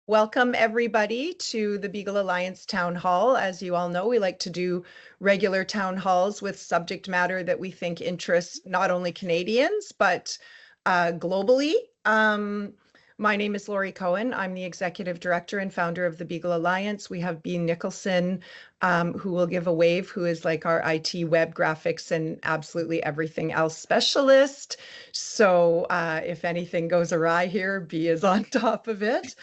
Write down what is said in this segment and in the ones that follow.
Welcome everybody to the Beagle Alliance Town Hall. As you all know, we like to do regular town halls with subject matter that we think interests not only Canadians, but globally. My name is Lori Cohen. I'm the Executive Director and founder of the Beagle Alliance. We have Bean Nicholson, who will give a wave, who is like our IT web graphics and absolutely everything else specialist. So if anything goes awry here, B is on top of it.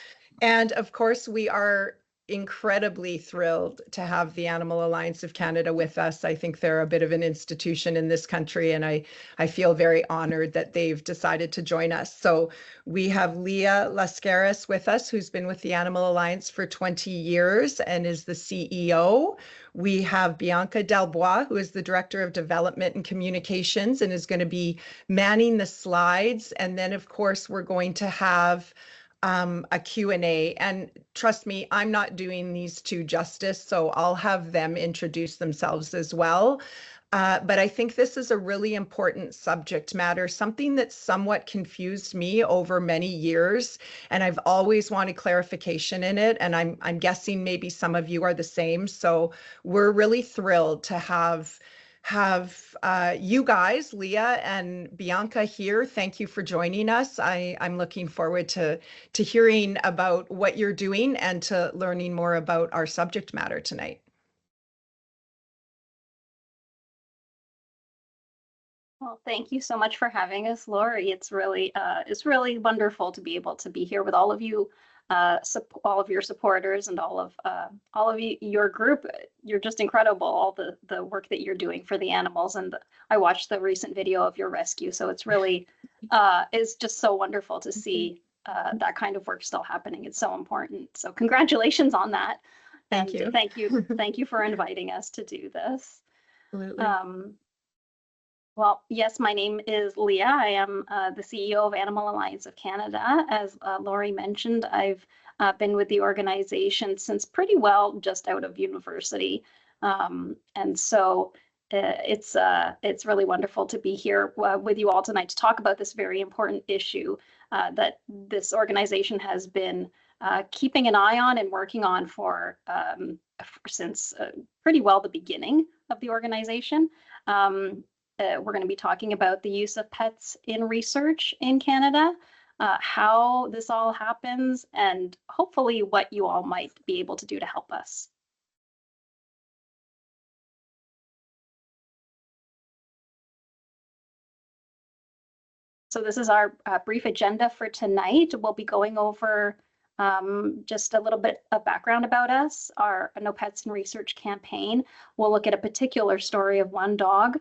And of course, we are incredibly thrilled to have the Animal Alliance of Canada with us. I think they're a bit of an institution in this country, and I feel very honored that they've decided to join us. So we have Leah Laskaris with us, who's been with the Animal Alliance for 20 years and is the CEO. We have Bianca Bois, who is the Director of Development and Communications and is going to be manning the slides. And then, of course, we're going to have a Q&A. And trust me, I'm not doing these two justice, so I'll have them introduce themselves as well. But I think this is a really important subject matter, something that somewhat confused me over many years, and I've always wanted clarification in it, and I'm guessing maybe some of you are the same. So we're really thrilled to have you guys, Leah and Bianca, here. Thank you for joining us. I'm looking forward to hearing about what you're doing and to learning more about our subject matter tonight. Well, thank you so much for having us, Lori. It's really wonderful to be able to be here with all of you, all of your supporters, and all of you, your group. You're just incredible. All the work that you're doing for the animals, and I watched the recent video of your rescue. So it's really it's just so wonderful to see that kind of work still happening. It's so important. So congratulations on that. Thank you. Thank you for inviting us to do this. Absolutely. Well, yes, my name is Leah. I am the CEO of Animal Alliance of Canada. As Lori mentioned, I've been with the organization since pretty well just out of university. And so it's really wonderful to be here with you all tonight to talk about this very important issue that this organization has been keeping an eye on and working on since pretty well the beginning of the organization. We're going to be talking about the use of pets in research in Canada, how this all happens, and hopefully what you all might be able to do to help us. So this is our brief agenda for tonight. We'll be going over just a little bit of background about us, our No Pets in Research campaign. We'll look at a particular story of one dog,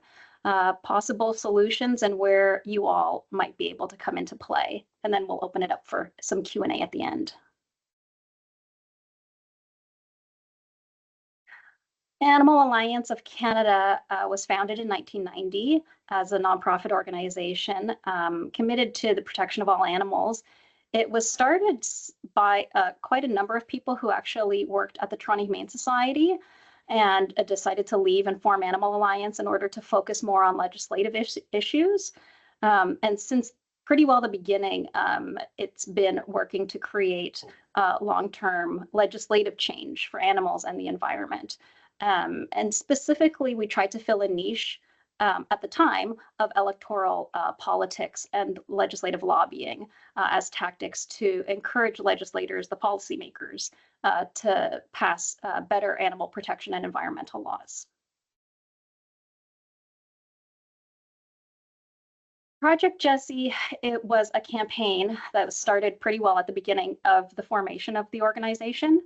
possible solutions, and where you all might be able to come into play. And then we'll open it up for some Q&A at the end. Animal Alliance of Canada was founded in 1990 as a nonprofit organization committed to the protection of all animals. It was started by quite a number of people who actually worked at the Toronto Humane Society and decided to leave and form Animal Alliance in order to focus more on legislative issues. And since pretty well the beginning, it's been working to create long-term legislative change for animals and the environment. And specifically, we tried to fill a niche at the time of electoral politics and legislative lobbying as tactics to encourage legislators, the policymakers, to pass better animal protection and environmental laws. Project Jessie, it was a campaign that was started pretty well at the beginning of the formation of the organization.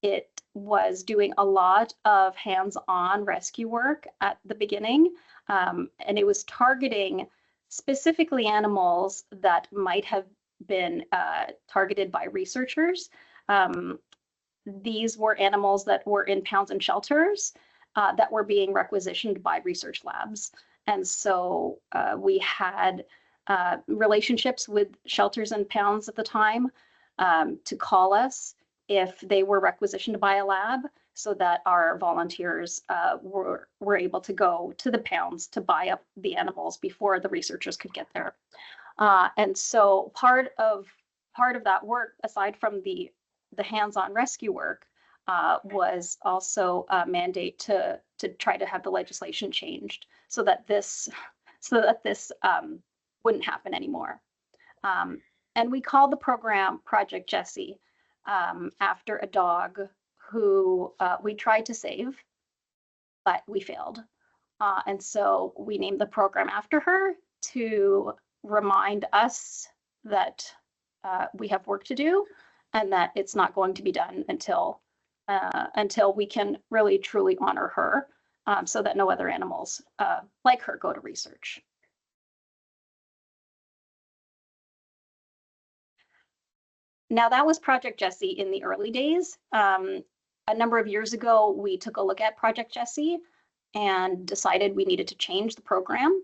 It was doing a lot of hands-on rescue work at the beginning, and it was targeting specifically animals that might have been targeted by researchers. These were animals that were in pounds and shelters that were being requisitioned by research labs. And so we had relationships with shelters and pounds at the time to call us if they were requisitioned by a lab, so that our volunteers were able to go to the pounds to buy up the animals before the researchers could get there. And so part of part of that work, aside from the hands-on rescue work, was also a mandate to try to have the legislation changed so that this wouldn't happen anymore. And we called the program Project Jessie after a dog who we tried to save, but we failed. And so we named the program after her to remind us that we have work to do and that it's not going to be done until we can really truly honor her, so that no other animals like her go to research. Now, that was Project Jessie in the early days. A number of years ago, we took a look at Project Jessie and decided we needed to change the program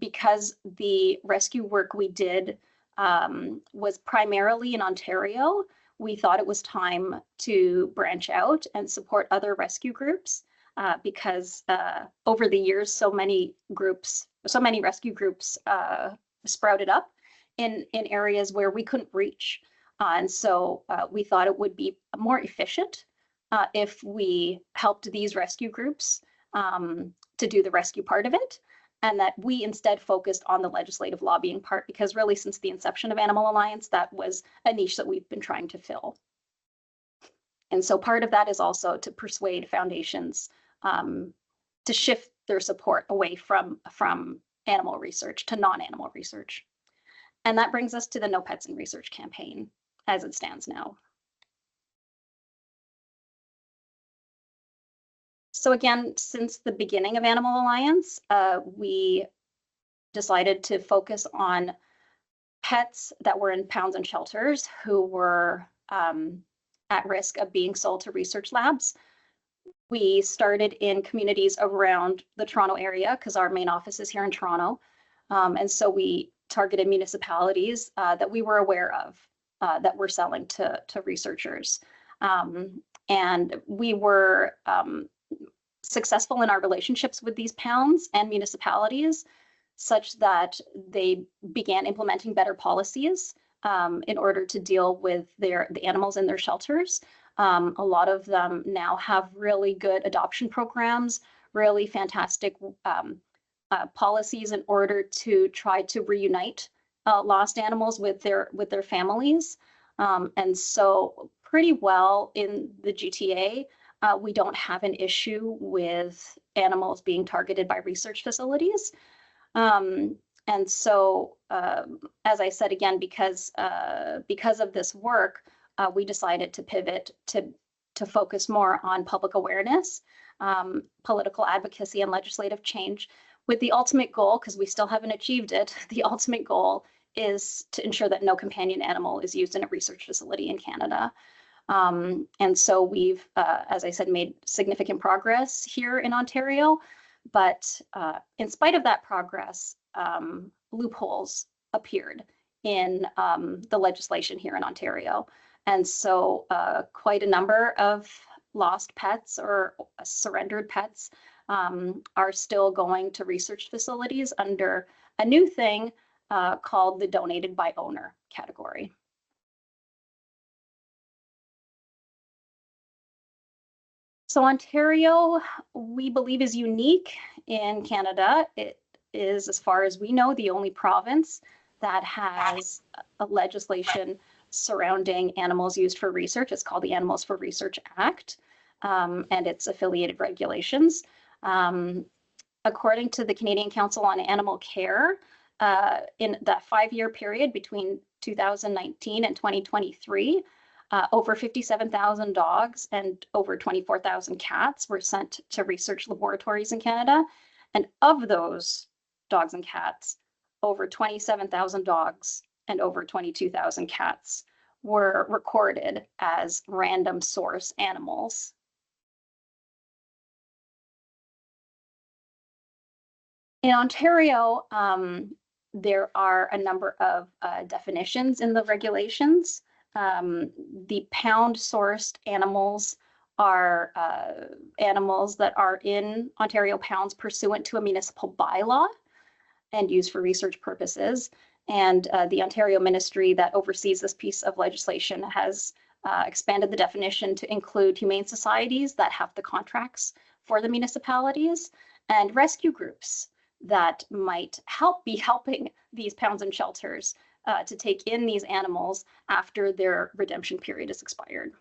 because the rescue work we did was primarily in Ontario. We thought it was time to branch out and support other rescue groups because over the years, so many rescue groups sprouted up in areas where we couldn't reach. And so we thought it would be more efficient if we helped these rescue groups to do the rescue part of it, and that we instead focused on the legislative lobbying part, because really since the inception of Animal Alliance, that was a niche that we've been trying to fill. And so part of that is also to persuade foundations to shift their support away from animal research to non-animal research. And that brings us to the No Pets in Research campaign as it stands now. So again, since the beginning of Animal Alliance, we decided to focus on pets that were in pounds and shelters who were at risk of being sold to research labs. We started in communities around the Toronto area because our main office is here in Toronto. And so we targeted municipalities that we were aware of that were selling to researchers. And we were successful in our relationships with these pounds and municipalities such that they began implementing better policies in order to deal with the animals in their shelters. A lot of them now have really good adoption programs, really fantastic policies in order to try to reunite lost animals with their families. And so pretty well in the GTA, we don't have an issue with animals being targeted by research facilities. And so, as I said again, because of this work, we decided to pivot to focus more on public awareness, political advocacy, and legislative change, with the ultimate goal, because we still haven't achieved it, the ultimate goal is to ensure that no companion animal is used in a research facility in Canada. And so we've, as I said, made significant progress here in Ontario, but in spite of that progress, loopholes appeared in the legislation here in Ontario. And so quite a number of lost pets or surrendered pets are still going to research facilities under a new thing called the donated by owner category. So Ontario, we believe, is unique in Canada. It is, as far as we know, the only province that has a legislation surrounding animals used for research. It's called the Animals for Research Act, and its affiliated regulations. According to the Canadian Council on Animal Care, in that 5-year period between 2019 and 2023, over 57,000 dogs and over 24,000 cats were sent to research laboratories in Canada. And of those dogs and cats, over 27,000 dogs and over 22,000 cats were recorded as random source animals. In Ontario, there are a number of definitions in the regulations. The pound-sourced animals are animals that are in Ontario pounds pursuant to a municipal bylaw and used for research purposes. And the Ontario ministry that oversees this piece of legislation has expanded the definition to include humane societies that have the contracts for the municipalities and rescue groups that might be helping these pounds and shelters to take in these animals after their redemption period is expired.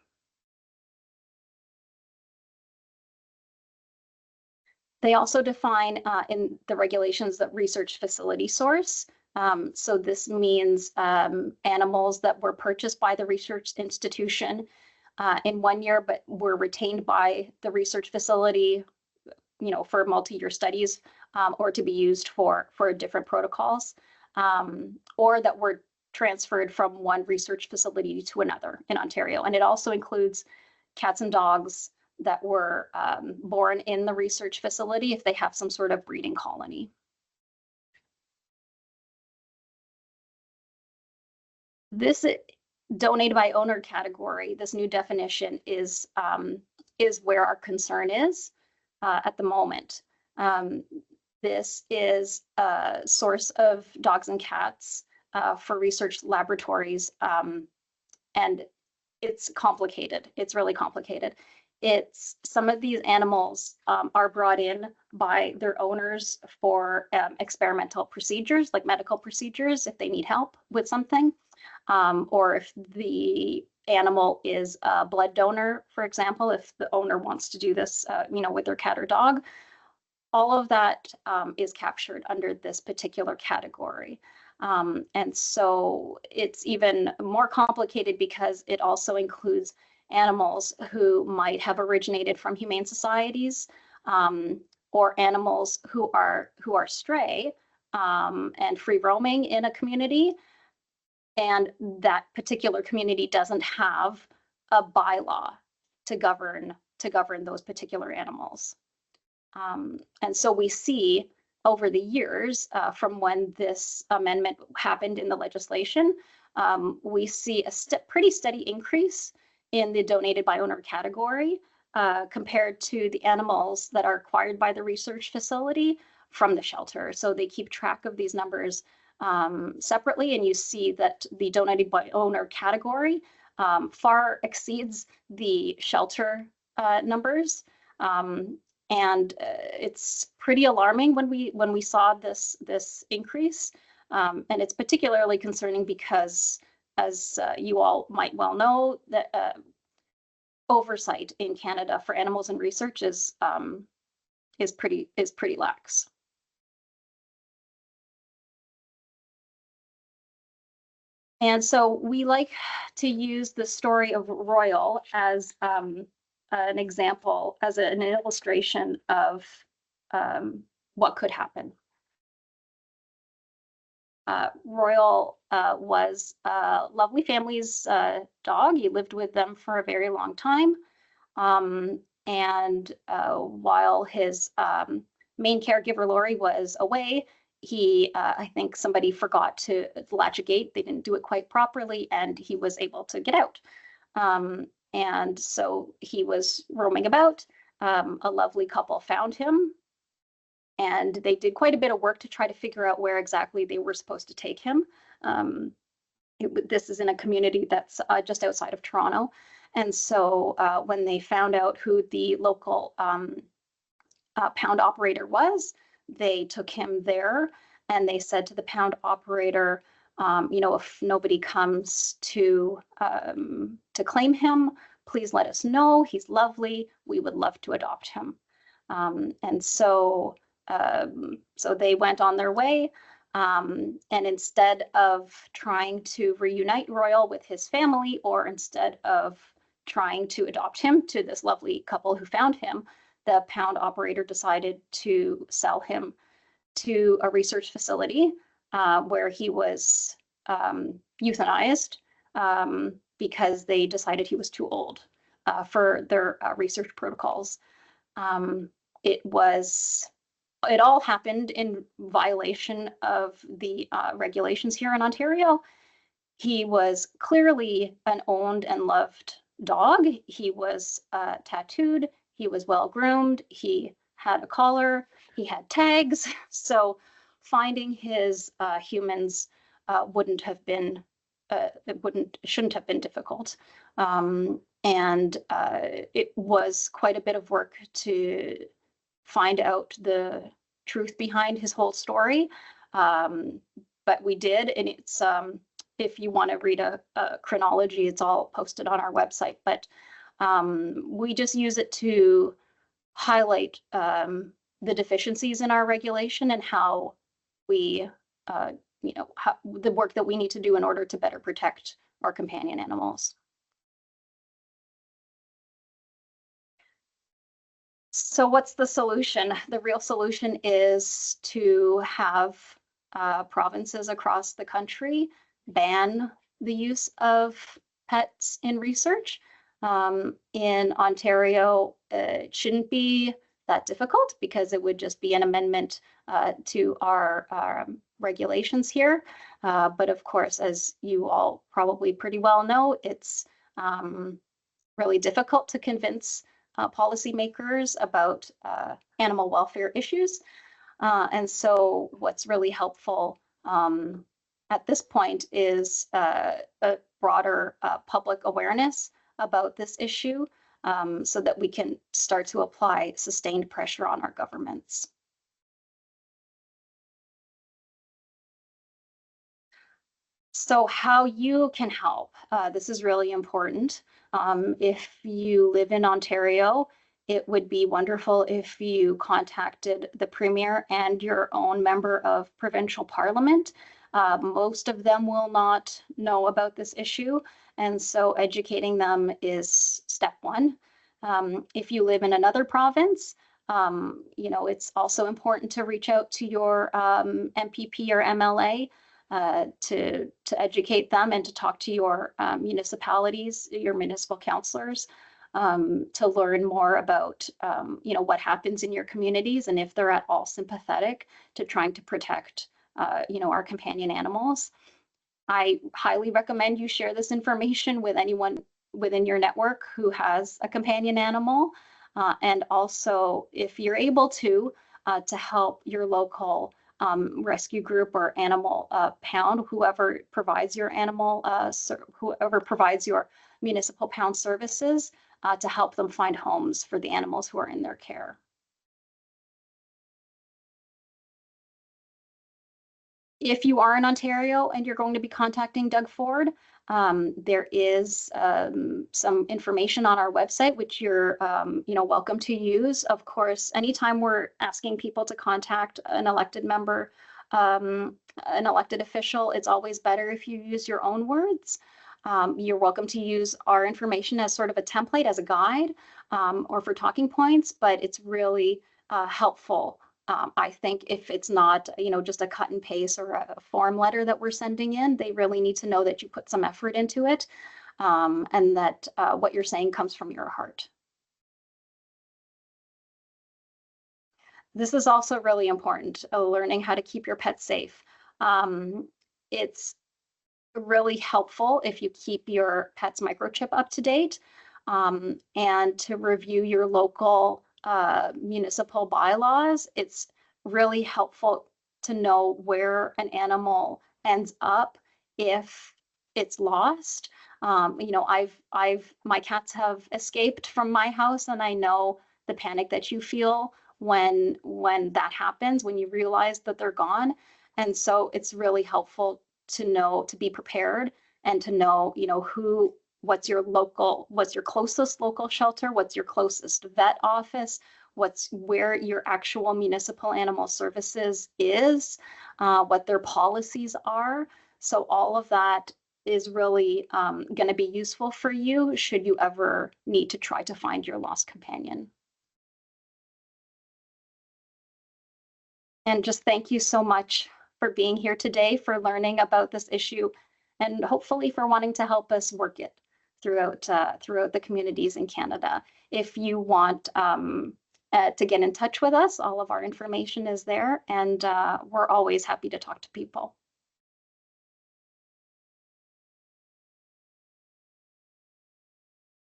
They also define in the regulations that research facility source. So this means animals that were purchased by the research institution in 1 year, but were retained by the research facility, for multi-year studies or to be used for different protocols, or that were transferred from one research facility to another in Ontario. And it also includes cats and dogs that were born in the research facility if they have some sort of breeding colony. This donated by owner category, this new definition is where our concern is at the moment. This is a source of dogs and cats for research laboratories, and it's complicated. It's really complicated. Some of these animals are brought in by their owners for experimental procedures, like medical procedures, if they need help with something, or if the animal is a blood donor, for example, if the owner wants to do this, with their cat or dog. All of that is captured under this particular category. And so it's even more complicated because it also includes animals who might have originated from humane societies, or animals who are stray and free roaming in a community, and that particular community doesn't have a bylaw to govern those particular animals. And so we see over the years, from when this amendment happened in the legislation, we see a pretty steady increase in the donated by owner category compared to the animals that are acquired by the research facility from the shelter. So they keep track of these numbers separately, and you see that the donated by owner category far exceeds the shelter numbers. And it's pretty alarming when we saw this increase, and it's particularly concerning because, as you all might well know, that oversight in Canada for animals and research is pretty lax. And so we like to use the story of Royal as an example, as an illustration of what could happen. Royal was a lovely family's dog. He lived with them for a very long time. And while his main caregiver, Lori, was away, I think somebody forgot to latch a gate. They didn't do it quite properly, and he was able to get out. And so he was roaming about. A lovely couple found him, and they did quite a bit of work to try to figure out where exactly they were supposed to take him. This is in a community that's just outside of Toronto. And so when they found out who the local pound operator was, they took him there, and they said to the pound operator, if nobody comes to claim him, please let us know. He's lovely. We would love to adopt him. And so they went on their way. And instead of trying to reunite Royal with his family, or instead of trying to adopt him to this lovely couple who found him, the pound operator decided to sell him to a research facility where he was euthanized because they decided he was too old for their research protocols. It all happened in violation of the regulations here in Ontario. He was clearly an owned and loved dog. He was tattooed. He was well groomed. He had a collar. He had tags. So finding his humans shouldn't have been difficult. And it was quite a bit of work to find out the truth behind his whole story. But we did, and it's if you want to read a chronology, it's all posted on our website. But we just use it to highlight the deficiencies in our regulation and how we, the work that we need to do in order to better protect our companion animals. So what's the solution? The real solution is to have provinces across the country ban the use of pets in research. In Ontario, it shouldn't be that difficult because it would just be an amendment to our regulations here. But of course, as you all probably pretty well know, it's really difficult to convince policymakers about animal welfare issues. And so what's really helpful at this point is a broader public awareness about this issue so that we can start to apply sustained pressure on our governments. So how you can help, this is really important. If you live in Ontario, it would be wonderful if you contacted the Premier and your own member of provincial parliament. Most of them will not know about this issue, and so educating them is step one. If you live in another province, it's also important to reach out to your MPP or MLA to educate them and to talk to your municipalities, your municipal councillors, to learn more about what happens in your communities and if they're at all sympathetic to trying to protect our companion animals. I highly recommend you share this information with anyone within your network who has a companion animal, and also if you're able to help your local rescue group or animal pound, whoever provides your whoever provides your municipal pound services, to help them find homes for the animals who are in their care. If you are in Ontario and you're going to be contacting Doug Ford, there is some information on our website which you're welcome to use. Of course, anytime we're asking people to contact an elected member, an elected official, it's always better if you use your own words. You're welcome to use our information as sort of a template, as a guide, or for talking points, but it's really helpful. I think if it's not, just a cut and paste or a form letter that we're sending in, they really need to know that you put some effort into it, and that what you're saying comes from your heart. This is also really important, learning how to keep your pet safe. It's really helpful if you keep your pet's microchip up to date, and to review your local municipal bylaws. It's really helpful to know where an animal ends up if it's lost. My cats have escaped from my house, and I know the panic that you feel when that happens, when you realize that they're gone. And so it's really helpful to know, to be prepared, and to know, what's your closest local shelter, what's your closest vet office, where your actual municipal animal services is, what their policies are. So all of that is really going to be useful for you should you ever need to try to find your lost companion. And just thank you so much for being here today, for learning about this issue, and hopefully for wanting to help us work it throughout the communities in Canada. If you want to get in touch with us, all of our information is there, and we're always happy to talk to people.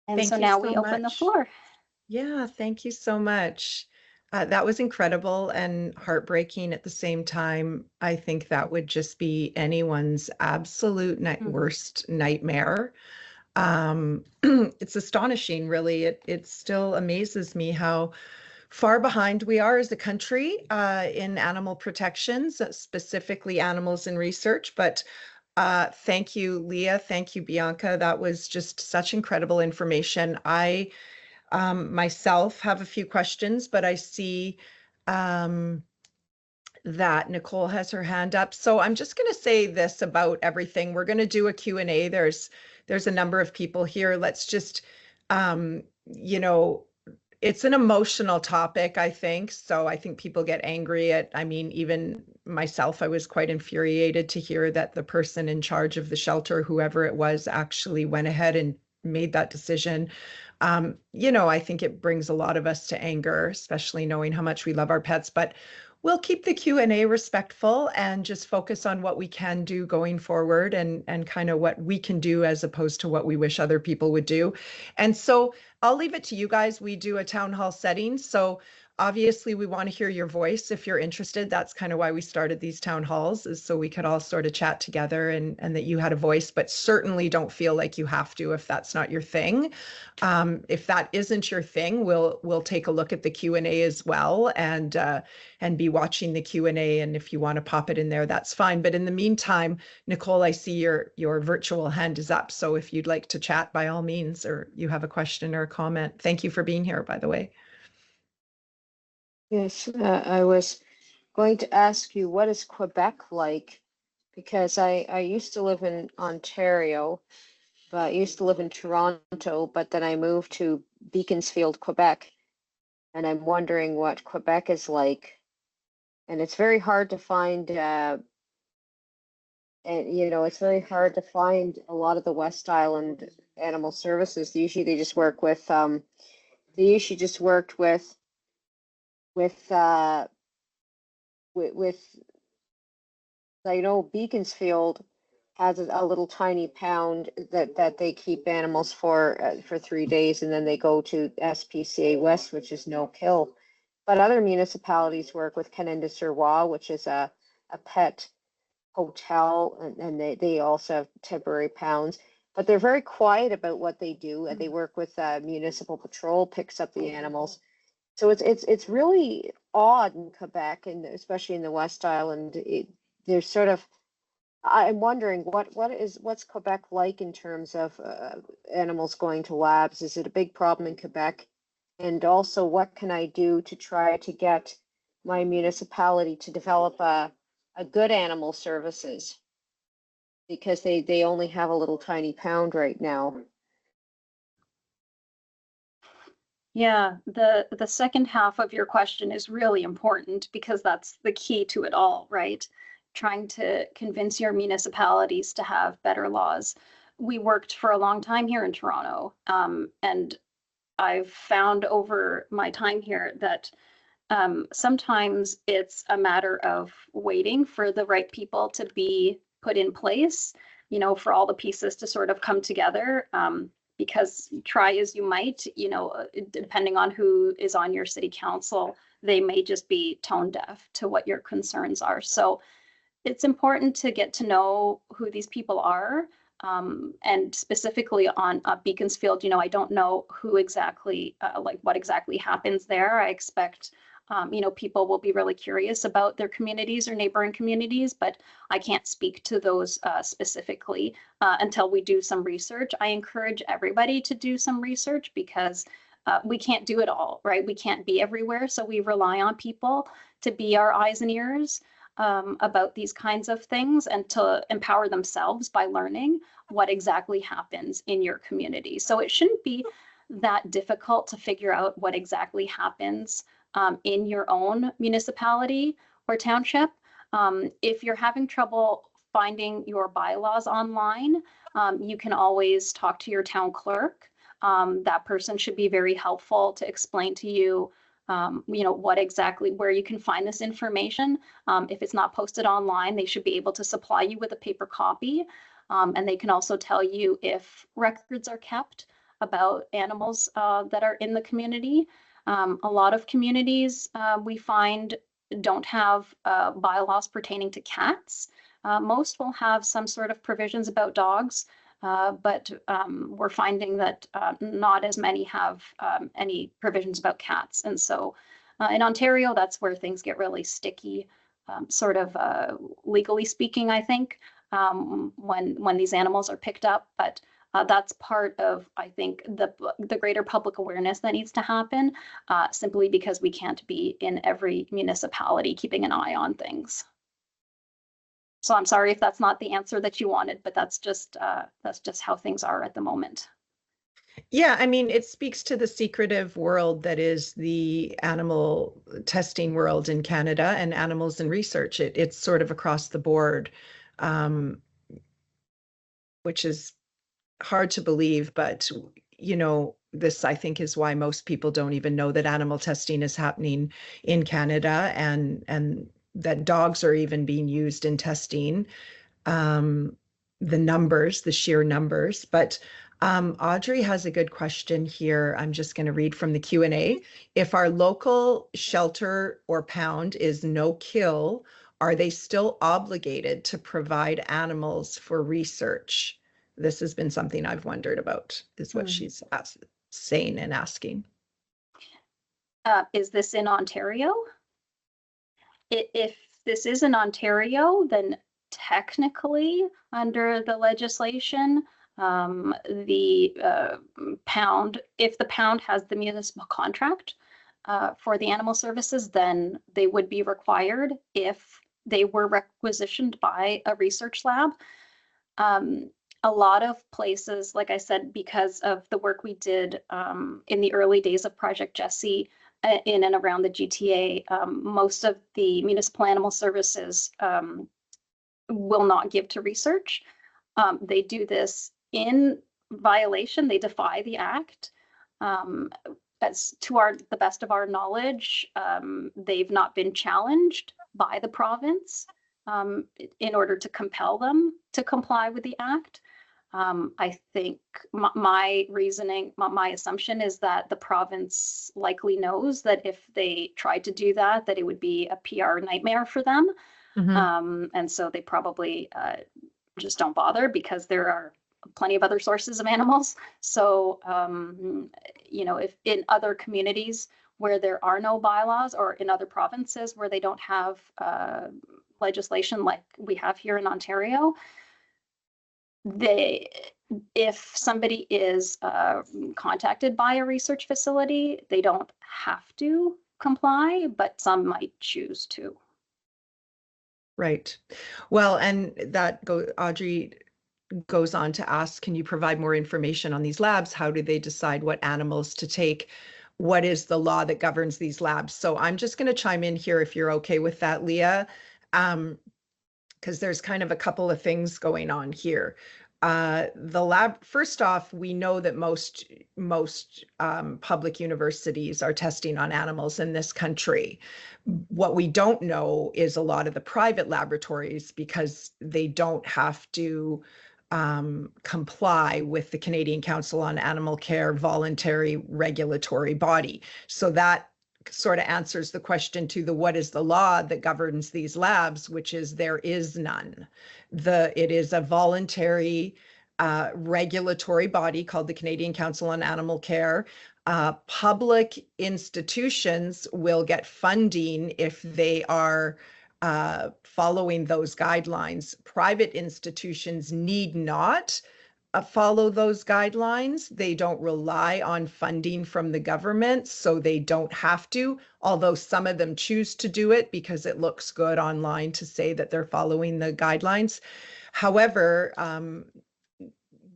And so now we open the floor. Yeah, thank you so much. That was incredible and heartbreaking at the same time. I think that would just be anyone's absolute Mhm. worst nightmare. It's astonishing, really. It still amazes me how far behind we are as a country in animal protections, specifically animals in research. But thank you, Leah. Thank you, Bianca. That was just such incredible information. I myself have a few questions, but I see um, that Nicole has her hand up. So I'm just going to say this about everything. We're going to do a Q&A. There's a number of people here. Let's just, you know, it's an emotional topic, I think. So I think people get angry at, I mean, even myself, I was quite infuriated to hear that the person in charge of the shelter, whoever it was, actually went ahead and made that decision. I think it brings a lot of us to anger, especially knowing how much we love our pets. But we'll keep the Q&A respectful and just focus on what we can do going forward and kind of what we can do as opposed to what we wish other people would do. And so I'll leave it to you guys. We do a town hall setting. So obviously we want to hear your voice if you're interested. That's kind of why we started these town halls, is so we could all sort of chat together and that you had a voice, but certainly don't feel like you have to if that's not your thing. If that isn't your thing, we'll take a look at the Q&A as well and be watching the Q&A. And if you want to pop it in there, that's fine. But in the meantime, Nicole, I see your virtual hand is up. So if you'd like to chat, by all means, or you have a question or a comment. Thank you for being here, by the way. Yes, I was going to ask you, what is Quebec like? Because I used to live in Ontario, but I used to live in Toronto, but then I moved to Beaconsfield, Quebec, and I'm wondering what Quebec is like. And it's very hard to find, it's very hard to find a lot of the West Island animal services. Usually they just work with, they usually just worked with, with I know Beaconsfield has a little tiny pound that they keep animals for 3 days, and then they go to SPCA West, which is no kill. But other municipalities work with Canada-sur-Loire, which is a pet hotel, and they also have temporary pounds. But they're very quiet about what they do. They work with municipal patrol, picks up the animals. So it's really odd in Quebec, and especially in the West Island. There's sort of, I'm wondering what's Quebec like in terms of animals going to labs? Is it a big problem in Quebec? And also, what can I do to try to get my municipality to develop a good animal services? Because they only have a little tiny pound right now. Yeah, the second half of your question is really important because that's the key to it all, right? Trying to convince your municipalities to have better laws. We worked for a long time here in Toronto, and I've found over my time here that sometimes it's a matter of waiting for the right people to be put in place, for all the pieces to sort of come together. Because try as you might, depending on who is on your city council, they may just be tone deaf to what your concerns are. So it's important to get to know who these people are. And specifically on Beaconsfield, I don't know who exactly, like what exactly happens there. I expect, people will be really curious about their communities or neighboring communities, but I can't speak to those specifically until we do some research. I encourage everybody to do some research because we can't do it all, right? We can't be everywhere. So we rely on people to be our eyes and ears about these kinds of things and to empower themselves by learning what exactly happens in your community. So it shouldn't be that difficult to figure out what exactly happens in your own municipality or township. If you're having trouble finding your bylaws online, you can always talk to your town clerk. That person should be very helpful to explain to you what exactly, where you can find this information. If it's not posted online, they should be able to supply you with a paper copy. And they can also tell you if records are kept about animals that are in the community. A lot of communities we find don't have bylaws pertaining to cats. Most will have some sort of provisions about dogs, but we're finding that not as many have any provisions about cats. And so in Ontario, that's where things get really sticky, sort of legally speaking, I think, when these animals are picked up. But that's part of, I think, the greater public awareness that needs to happen, simply because we can't be in every municipality keeping an eye on things. So I'm sorry if that's not the answer that you wanted, but that's just how things are at the moment. Yeah, I mean, it speaks to the secretive world that is the animal testing world in Canada and animals in research. It's sort of across the board, which is hard to believe, but this, I think, is why most people don't even know that animal testing is happening in Canada, and that dogs are even being used in testing. The sheer numbers. But Audrey has a good question here. I'm just going to read from the Q&A. If our local shelter or pound is no kill, are they still obligated to provide animals for research? This has been something I've wondered about, is what she's saying and asking. Is this in Ontario? If this is in Ontario, then technically under the legislation, the pound, if the pound has the municipal contract for the animal services, then they would be required if they were requisitioned by a research lab. A lot of places, like I said, because of the work we did in the early days of Project Jessie in and around the GTA, most of the municipal animal services will not give to research. They do this in violation. They defy the act. As to the best of our knowledge, they've not been challenged by the province in order to compel them to comply with the act. I think my reasoning, my assumption is that the province likely knows that if they tried to do that, that it would be a PR nightmare for them. And so they probably just don't bother because there are plenty of other sources of animals. So, if in other communities where there are no bylaws, or in other provinces where they don't have legislation like we have here in Ontario, if somebody is contacted by a research facility, they don't have to comply, but some might choose to. Right. Well, and Audrey goes on to ask, can you provide more information on these labs? How do they decide what animals to take? What is the law that governs these labs? So I'm just going to chime in here if you're okay with that, Leah, because there's kind of a couple of things going on here. The lab, first off, we know that most public universities are testing on animals in this country. What we don't know is a lot of the private laboratories, because they don't have to comply with the Canadian Council on Animal Care voluntary regulatory body. So that sort of answers the question to what is the law that governs these labs, which is there is none. It is a voluntary regulatory body called the Canadian Council on Animal Care. Public institutions will get funding if they are following those guidelines. Private institutions need not follow those guidelines. They don't rely on funding from the government, so they don't have to, although some of them choose to do it because it looks good online to say that they're following the guidelines. However,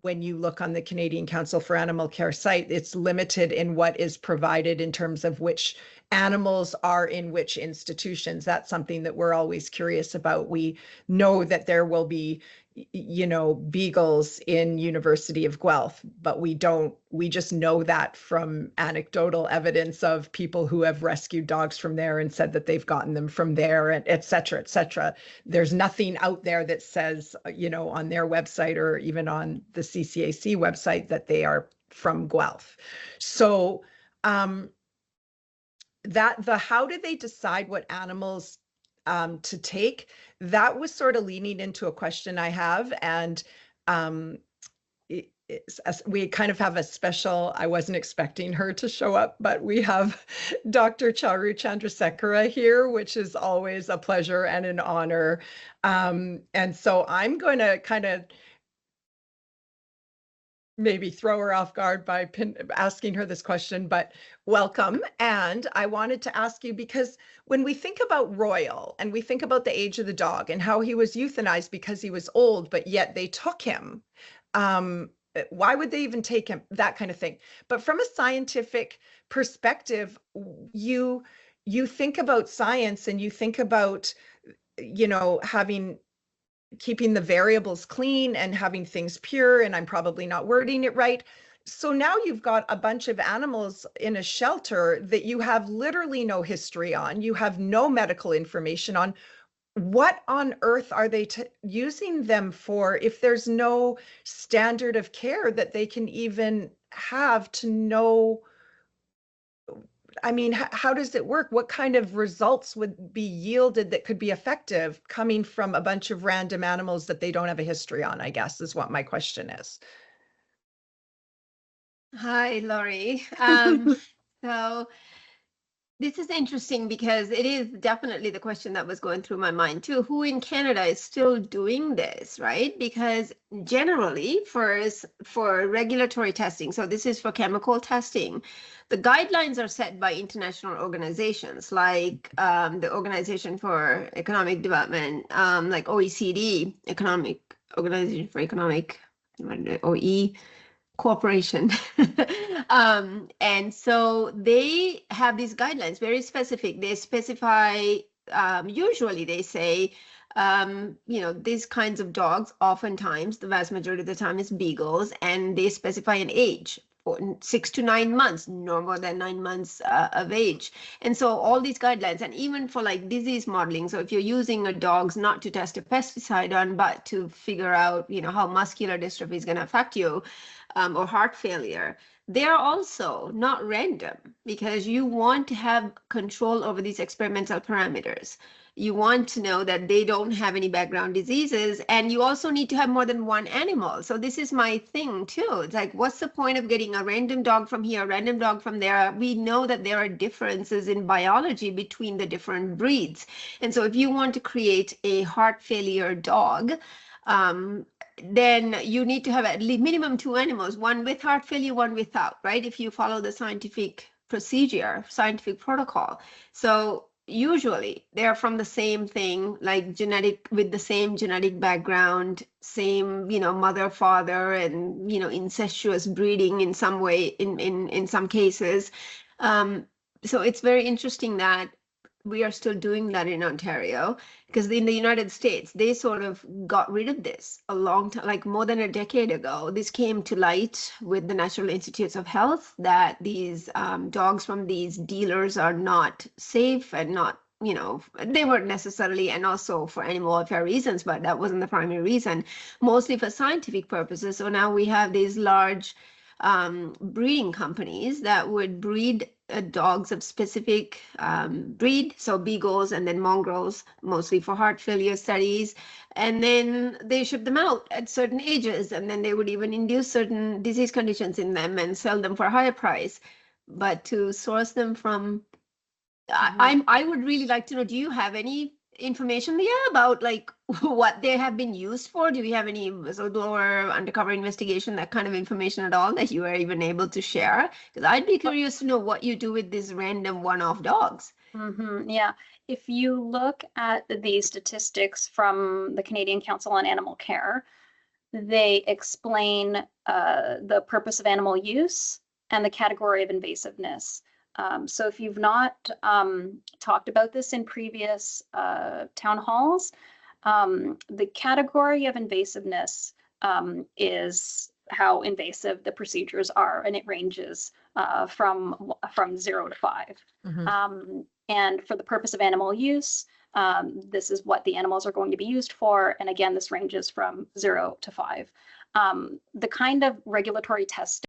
when you look on the Canadian Council for Animal Care site, it's limited in what is provided in terms of which animals are in which institutions. That's something that we're always curious about. We know that there will be, beagles in University of Guelph, but we just know that from anecdotal evidence of people who have rescued dogs from there and said that they've gotten them from there, and et cetera, et cetera. There's nothing out there that says, on their website or even on the CCAC website that they are from Guelph. So, how did they decide what animals to take? That was sort of leaning into a question I have. And we kind of have a special, I wasn't expecting her to show up, but we have Dr. Charu Chandrasekhara here, which is always a pleasure and an honor. And so I'm going to kind of maybe throw her off guard by asking her this question, but welcome. And I wanted to ask you, because when we think about Royal and we think about the age of the dog and how he was euthanized because he was old, but yet they took him, why would they even take him? That kind of thing. But from a scientific perspective, you think about science and you think about, keeping the variables clean and having things pure, and I'm probably not wording it right. So now you've got a bunch of animals in a shelter that you have literally no history on, you have no medical information on. What on earth are they using them for if there's no standard of care that they can even have to know? I mean, how does it work? What kind of results would be yielded that could be effective coming from a bunch of random animals that they don't have a history on, I guess, is what my question is. Hi, Lori. So this is interesting because it is definitely the question that was going through my mind too. Who in Canada is still doing this, right? Because generally for regulatory testing, so this is for chemical testing, the guidelines are set by international organizations like the Organization for Economic Development, like OECD, Economic Organization for Economic, OE, corporation. And so they have these guidelines, very specific. They specify, usually they say, these kinds of dogs, oftentimes, the vast majority of the time is beagles, and they specify an age. 6 to 9 months, no more than 9 months of age. And so all these guidelines, and even for like disease modeling, so if you're using a dog's not to test a pesticide on, but to figure out, how muscular dystrophy is going to affect you, or heart failure, they're also not random, because you want to have control over these experimental parameters. You want to know that they don't have any background diseases, and you also need to have more than one animal. So this is my thing too. It's like, what's the point of getting a random dog from here, a random dog from there? We know that there are differences in biology between the different breeds. And so if you want to create a heart failure dog, then you need to have at least minimum 2 animals, one with heart failure, one without, right? If you follow the scientific procedure, scientific protocol. So usually they're from the same thing, like with the same genetic background, same, mother, father, and, incestuous breeding in some way, in some cases. So it's very interesting that we are still doing that in Ontario, because in the United States, they sort of got rid of this a long time, like more than a decade ago. This came to light with the National Institutes of Health, that these dogs from these dealers are not safe and not, they weren't necessarily, and also for animal welfare reasons, but that wasn't the primary reason, mostly for scientific purposes. So now we have these large breeding companies that would breed dogs of specific breed, so beagles and then mongrels, mostly for heart failure studies, and then they ship them out at certain ages, and then they would even induce certain disease conditions in them and sell them for a higher price. But to source them from, I would really like to know, do you have any information there about like what they have been used for? Do we have any whistleblower, undercover investigation, that kind of information at all that you are even able to share? Because I'd be curious to know what you do with these random one-off dogs. Yeah, if you look at the statistics from the Canadian Council on Animal Care, they explain the purpose of animal use and the category of invasiveness. So if you've not talked about this in previous town halls, the category of invasiveness is how invasive the procedures are, and it ranges from 0 to 5. And for the purpose of animal use, this is what the animals are going to be used for. And again, this ranges from 0 to 5. The kind of regulatory testing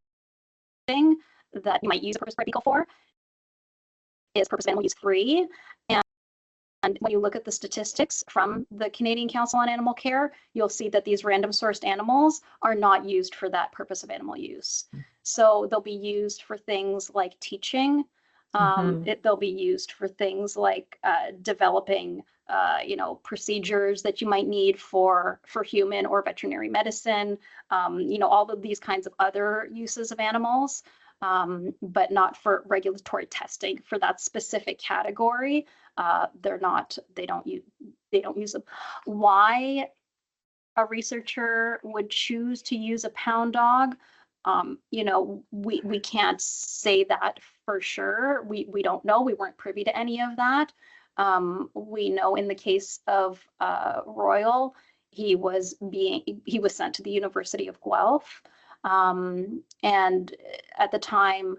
that you might use a purpose beagle for is purpose of animal use free. And when you look at the statistics from the Canadian Council on Animal Care, you'll see that these random sourced animals are not used for that purpose of animal use. So they'll be used for things like teaching. They'll be used for things like developing, procedures that you might need for human or veterinary medicine. All of these kinds of other uses of animals, but not for regulatory testing for that specific category. They don't use them. Why a researcher would choose to use a pound dog, we can't say that for sure. We don't know. We weren't privy to any of that. We know in the case of Royal, he was sent to the University of Guelph, and at the time,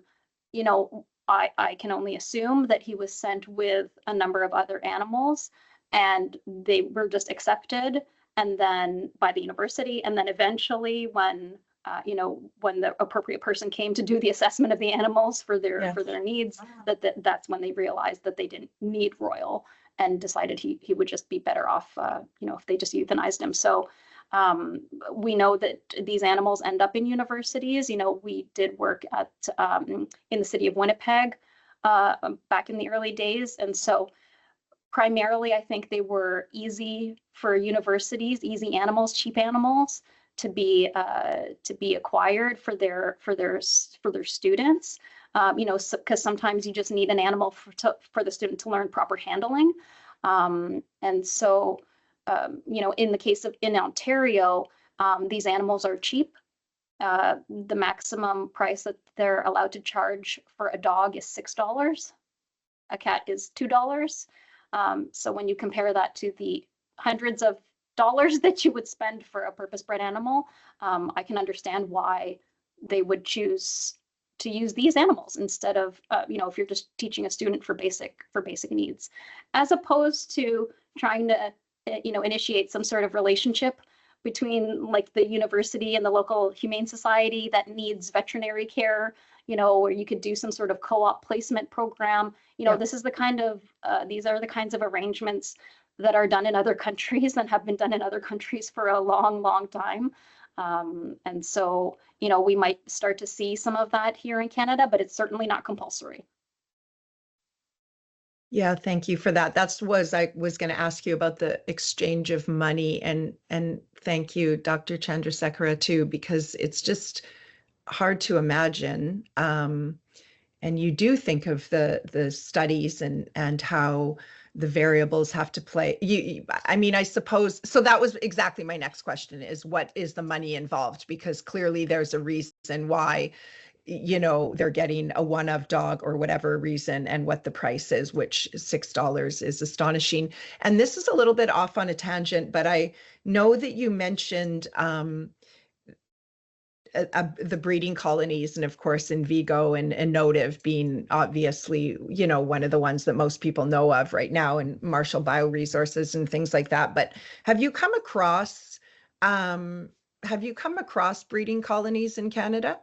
I can only assume that he was sent with a number of other animals, and they were just accepted, and then by the university, and then eventually when the appropriate person came to do the assessment of the animals for their needs, that's when they realized that they didn't need Royal, and decided he would just be better off, if they just euthanized him. So we know that these animals end up in universities. We did work at in the city of Winnipeg back in the early days, and so primarily I think they were easy for universities, easy animals, cheap animals to be acquired for their students. Because sometimes you just need an animal for the student to learn proper handling, and so. In the case of in Ontario, these animals are cheap. The maximum price that they're allowed to charge for a dog is $6. A cat is $2. So when you compare that to the hundreds of dollars that you would spend for a purpose-bred animal, I can understand why they would choose to use these animals instead of, if you're just teaching a student for basic needs, as opposed to trying to initiate some sort of relationship between like the university and the local humane society that needs veterinary care, where you could do some sort of co-op placement program. This is the kind of, these are the kinds of arrangements that are done in other countries and have been done in other countries for a long, long time. And so, we might start to see some of that here in Canada, but it's certainly not compulsory. Yeah, thank you for that. I was going to ask you about the exchange of money, and thank you, Dr. Chandrasekhara, too, because it's just hard to imagine. And you do think of the studies and how the variables have to play. I suppose, so that was exactly my next question, is what is the money involved? Because clearly there's a reason why they're getting a one-of dog or whatever reason, and what the price is, which $6 is astonishing. And this is a little bit off on a tangent, but I know that you mentioned the breeding colonies, and of course in Vigo and Notive being obviously, one of the ones that most people know of right now, and Marshall Bioresources and things like that. But have you come across breeding colonies in Canada?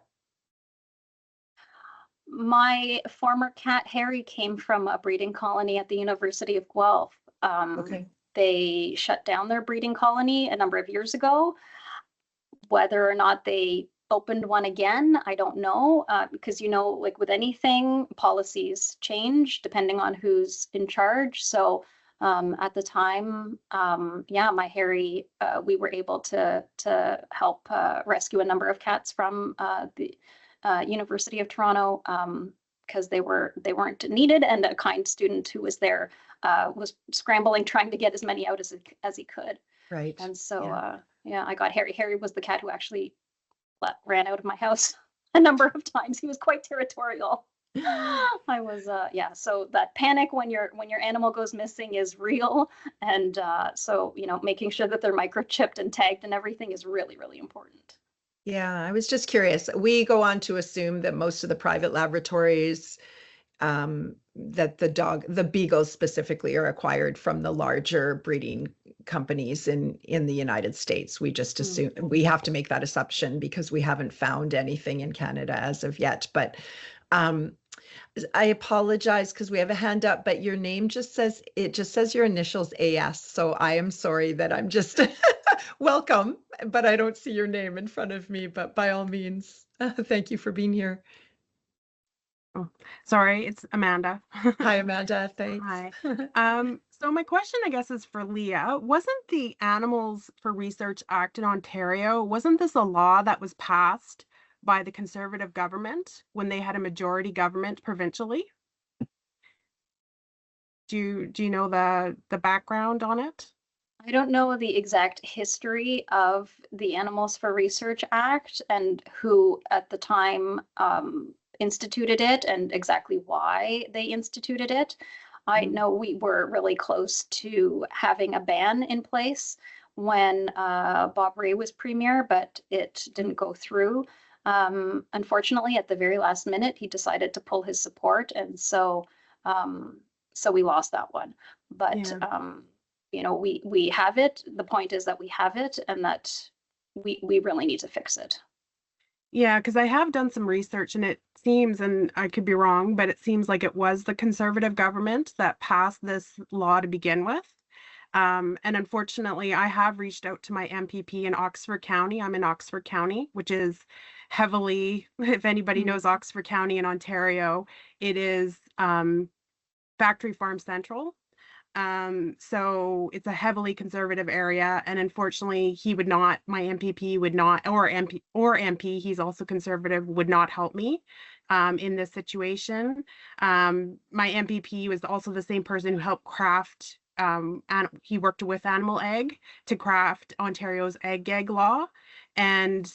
My former cat, Harry, came from a breeding colony at the University of Guelph. Okay. They shut down their breeding colony a number of years ago. Whether or not they opened one again, I don't know, because, like with anything, policies change depending on who's in charge. So at the time, my Harry, we were able to help rescue a number of cats from the University of Toronto, because they weren't needed, and a kind student who was there was scrambling trying to get as many out as he could. Right. And so I got Harry. Harry was the cat who actually ran out of my house a number of times. He was quite territorial. I was so that panic when your animal goes missing is real, and so making sure that they're microchipped and tagged and everything is really, really important. Yeah, I was just curious. We go on to assume that most of the private laboratories, that the beagles specifically, are acquired from the larger breeding companies in the United States. We just assume, we have to make that assumption because we haven't found anything in Canada as of yet. But I apologize because we have a hand up, but your name just says, it just says your initials AS. So I am sorry that I'm just welcome, but I don't see your name in front of me. But by all means, thank you for being here. Oh, sorry, it's Amanda. Hi, Amanda. Thanks. Hi. So my question, I guess, is for Leah. Wasn't the Animals for Research Act in Ontario, wasn't this a law that was passed by the Conservative government when they had a majority government provincially? Do you know the background on it? I don't know the exact history of the Animals for Research Act and who at the time instituted it and exactly why they instituted it. I know we were really close to having a ban in place when Bob Rae was premier, but it didn't go through. Unfortunately, at the very last minute, he decided to pull his support, and so we lost that one. But you know, we have it. The point is that we have it, and that we really need to fix it. Yeah, because I have done some research, and it seems, and I could be wrong, but it seems like it was the Conservative government that passed this law to begin with. And unfortunately, I have reached out to my MPP in Oxford County. I'm in Oxford County, which is heavily, if anybody knows Oxford County in Ontario, it is factory farm central. So it's a heavily conservative area, and unfortunately he would not, my MPP would not, or MP, he's also conservative, would not help me in this situation. My MPP was also the same person who helped craft, and he worked with Animal Egg to craft Ontario's egg gag law, and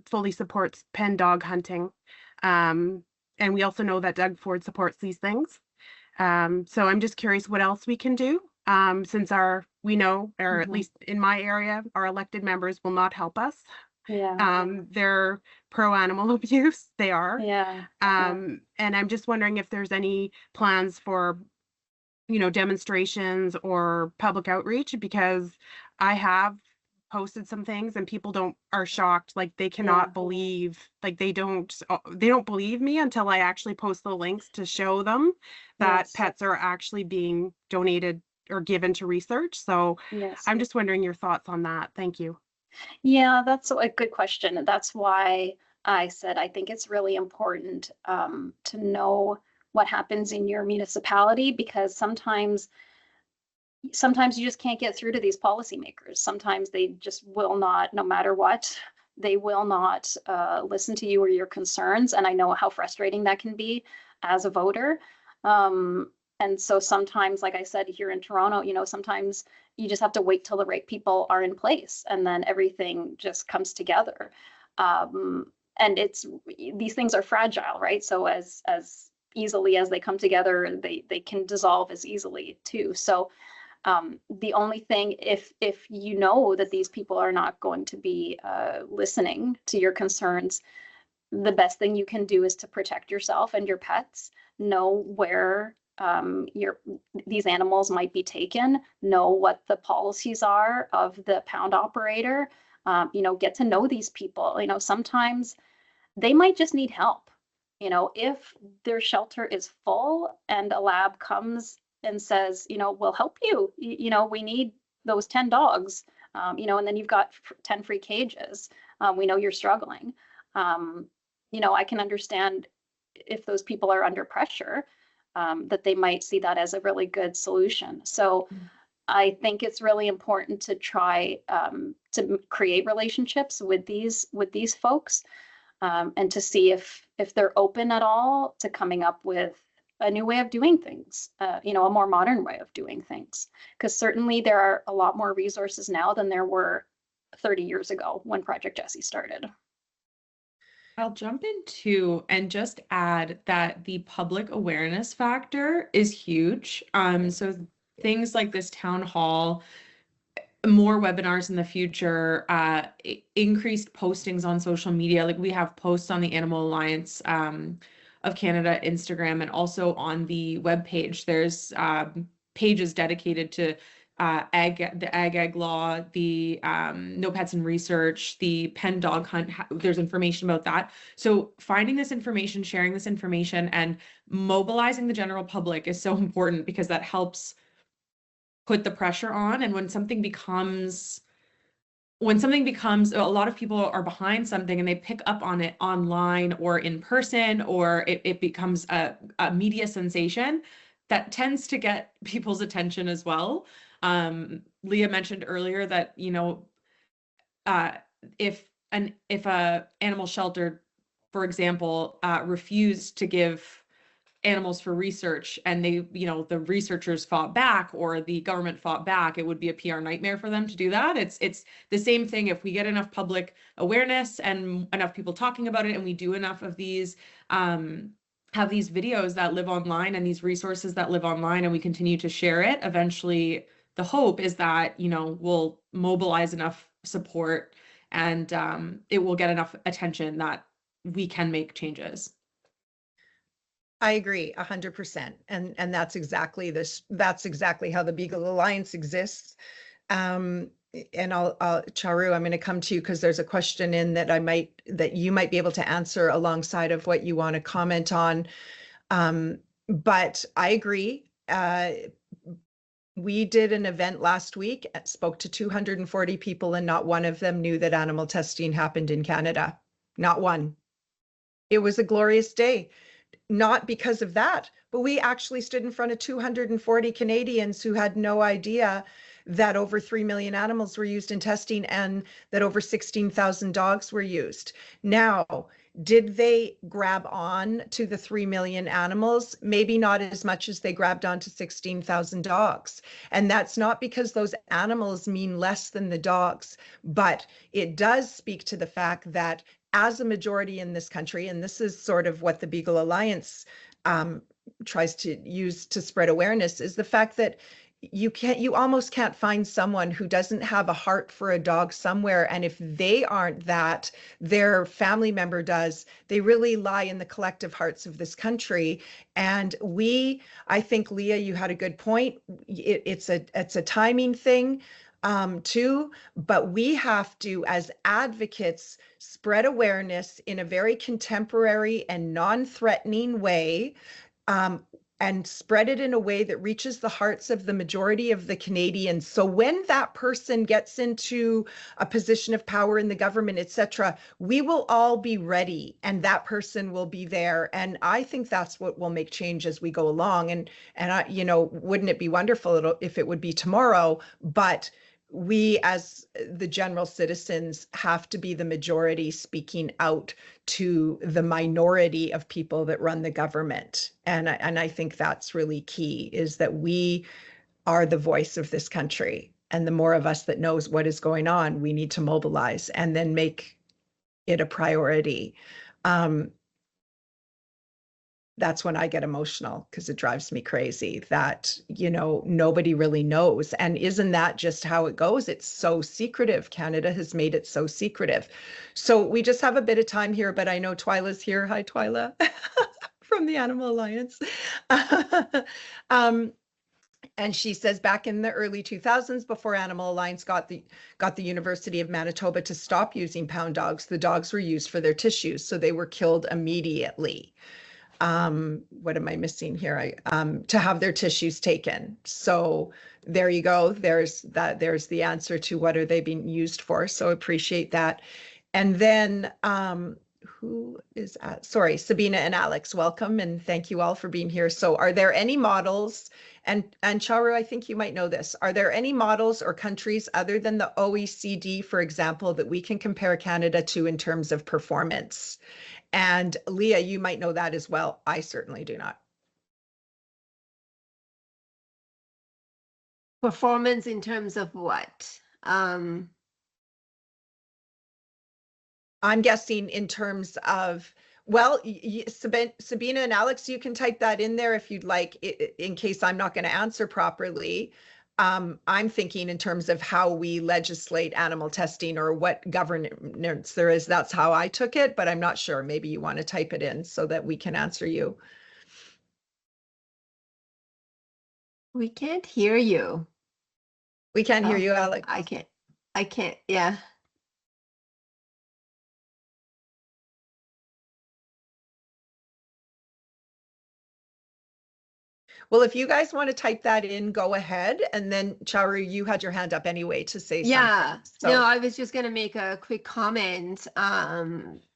fully supports pen dog hunting. And we also know that Doug Ford supports these things. So I'm just curious what else we can do, since we know, or at least in my area, our elected members will not help us. Yeah. They're pro animal abuse. They are. Yeah. And I'm just wondering if there's any plans for, demonstrations or public outreach, because I have posted some things and people are shocked, like they cannot believe, like they don't believe me until I actually post the links to show them that pets are actually being donated or given to research. So I'm just wondering your thoughts on that. Thank you. Yeah, that's a good question. That's why I said I think it's really important to know what happens in your municipality, because sometimes you just can't get through to these policymakers. Sometimes they just will not, no matter what, they will not listen to you or your concerns. And I know how frustrating that can be as a voter. And so sometimes, like I said, here in Toronto, sometimes you just have to wait till the right people are in place, and then everything just comes together. And these things are fragile, right? So as easily as they come together, they can dissolve as easily too. So the only thing, if you know that these people are not going to be listening to your concerns, the best thing you can do is to protect yourself and your pets. Know where these animals might be taken. Know what the policies are of the pound operator. Get to know these people. Sometimes they might just need help. If their shelter is full and a lab comes and says, we'll help you, we need those 10 dogs, and then you've got 10 free cages. We know you're struggling. I can understand if those people are under pressure, that they might see that as a really good solution. So I think it's really important to try to create relationships with these folks, and to see if they're open at all to coming up with a new way of doing things, a more modern way of doing things. Because certainly there are a lot more resources now than there were 30 years ago when Project Jessie started. I'll jump in too and just add that the public awareness factor is huge. So things like this town hall, more webinars in the future, increased postings on social media. Like we have posts on the Animal Alliance of Canada Instagram, and also on the webpage. There's pages dedicated to the ag law, the no pets in research, the pen dog hunt, there's information about that. So finding this information, sharing this information, and mobilizing the general public is so important, because that helps put the pressure on. And when something becomes, a lot of people are behind something and they pick up on it online or in person, or it becomes a media sensation, that tends to get people's attention as well. Leah mentioned earlier that, you know, if a animal shelter, for example, refused to give animals for research, and they, you know, the researchers fought back, or the government fought back, it would be a PR nightmare for them to do that. It's the same thing. If we get enough public awareness and enough people talking about it, and we do enough of these, have these videos that live online and these resources that live online, and we continue to share it, eventually the hope is that, you know, we'll mobilize enough support, and it will get enough attention that we can make changes. I agree 100%. And that's exactly this. That's exactly how the Beagle Alliance exists. And I'll Charu, I'm going to come to you because there's a question in that you might be able to answer alongside of what you want to comment on. But I agree. We did an event last week, spoke to 240 people, and not one of them knew that animal testing happened in Canada. Not one. It was a glorious day. Not because of that, but we actually stood in front of 240 Canadians who had no idea that over 3 million animals were used in testing, and that over 16,000 dogs were used. Now, did they grab on to the 3 million animals? Maybe not as much as they grabbed on to 16,000 dogs. And that's not because those animals mean less than the dogs, but it does speak to the fact that as a majority in this country, and this is sort of what the Beagle Alliance tries to use to spread awareness, is the fact that you almost can't find someone who doesn't have a heart for a dog somewhere. And if they aren't that, their family member does. They really lie in the collective hearts of this country. And I think, Leah, you had a good point. It's a timing thing too, but we have to, as advocates, spread awareness in a very contemporary and non-threatening way, and spread it in a way that reaches the hearts of the majority of the Canadians. So when that person gets into a position of power in the government, etc., we will all be ready, and that person will be there. And I think that's what will make change as we go along. And I, you know, wouldn't it be wonderful if it would be tomorrow? But we, as the general citizens, have to be the majority speaking out to the minority of people that run the government. And I think that's really key, is that we are the voice of this country. And the more of us that knows what is going on, we need to mobilize and then make it a priority. That's when I get emotional, because it drives me crazy that, you know, nobody really knows. And isn't that just how it goes? It's so secretive. Canada has made it so secretive. So we just have a bit of time here, but I know Twyla's here. Hi, Twyla, from the Animal Alliance. And she says, back in the early 2000s, before Animal Alliance got the University of Manitoba to stop using pound dogs, the dogs were used for their tissues, so they were killed immediately. What am I missing here? To have their tissues taken. So there you go. There's the answer to what are they being used for. So appreciate that. And then who is sorry, Sabina and Alex, welcome, and thank you all for being here. So are there any models, and Charu, I think you might know this, are there any models or countries other than the OECD, for example, that we can compare Canada to in terms of performance? And Leah, you might know that as well. I certainly do not. Performance in terms of what? I'm guessing in terms of, well, Sabina and Alex, you can type that in there if you'd like, in case I'm not going to answer properly. I'm thinking in terms of how we legislate animal testing or what governance there is. That's how I took it, but I'm not sure. Maybe you want to type it in so that we can answer you. We can't hear you. We can't hear Oh, you, Alex. I can't, yeah. Well, if you guys want to type that in, go ahead. And then Charu, you had your hand up anyway to say Yeah, something. So no, I was just gonna make a quick comment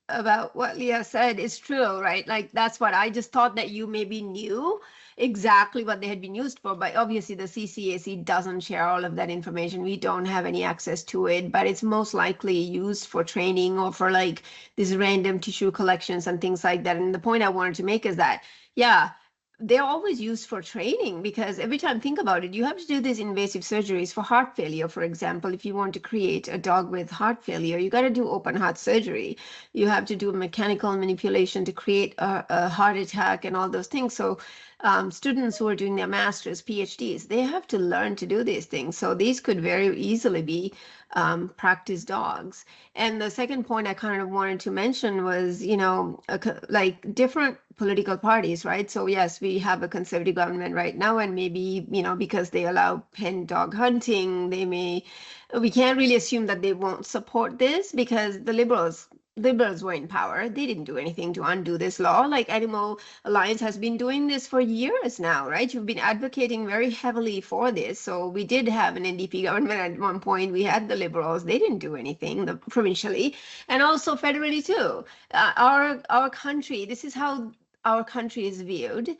about what Leah said is true, right? Like that's what I just thought that you maybe knew exactly what they had been used for, but obviously the CCAC doesn't share all of that information. We don't have any access to it, but it's most likely used for training or for like these random tissue collections and things like that. And the point I wanted to make is that, yeah, they're always used for training because every time, think about it, you have to do these invasive surgeries for heart failure. For example, if you want to create a dog with heart failure, you got to do open heart surgery. You have to do mechanical manipulation to create a heart attack and all those things. So students who are doing their masters, PhDs, they have to learn to do these things. So these could very easily be practice dogs. And the second point I kind of wanted to mention was, you know, like different political parties, right? So yes, we have a conservative government right now, and maybe, you know, because they allow pen dog hunting, we can't really assume that they won't support this because the liberals were in power. They didn't do anything to undo this law. Like Animal Alliance has been doing this for years now, right? You've been advocating very heavily for this. So we did have an NDP government at one point. We had the liberals. They didn't do anything provincially and also federally too. Our country, this is how our country is viewed